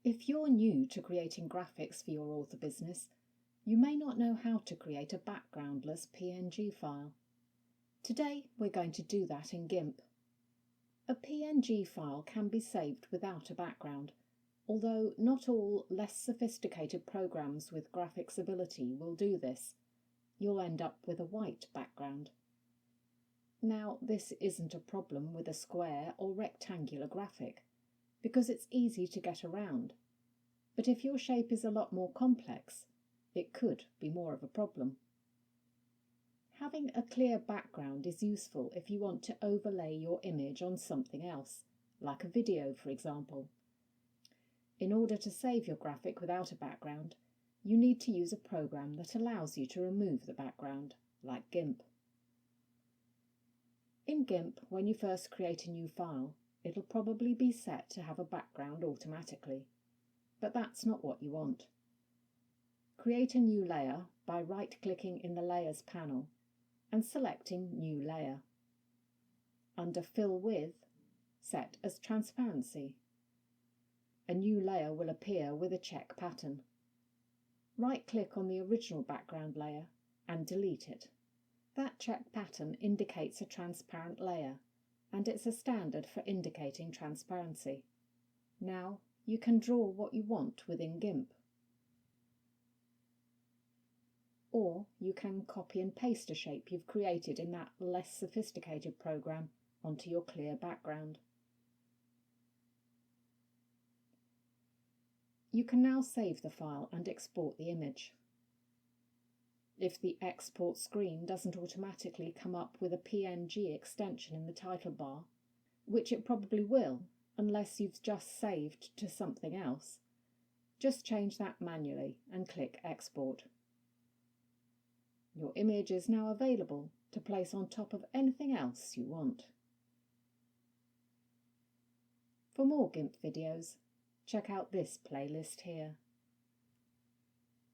If you're new to creating graphics for your author business, you may not know how to create a backgroundless PNG file. Today we're going to do that in GIMP. A PNG file can be saved without a background, although not all less sophisticated programs with graphics ability will do this. You'll end up with a white background. Now, this isn't a problem with a square or rectangular graphic, because it's easy to get around. But if your shape is a lot more complex, it could be more of a problem. Having a clear background is useful if you want to overlay your image on something else, like a video, for example. In order to save your graphic without a background, you need to use a program that allows you to remove the background, like GIMP. In GIMP, when you first create a new file, it'll probably be set to have a background automatically, but that's not what you want. Create a new layer by right-clicking in the Layers panel and selecting New Layer. Under Fill With, set as Transparency. A new layer will appear with a check pattern. Right-click on the original background layer and delete it. That check pattern indicates a transparent layer, and it's a standard for indicating transparency. Now you can draw what you want within GIMP. Or you can copy and paste a shape you've created in that less sophisticated program onto your clear background. You can now save the file and export the image. If the export screen doesn't automatically come up with a PNG extension in the title bar, which it probably will unless you've just saved to something else, just change that manually and click Export. Your image is now available to place on top of anything else you want. For more GIMP videos, check out this playlist here.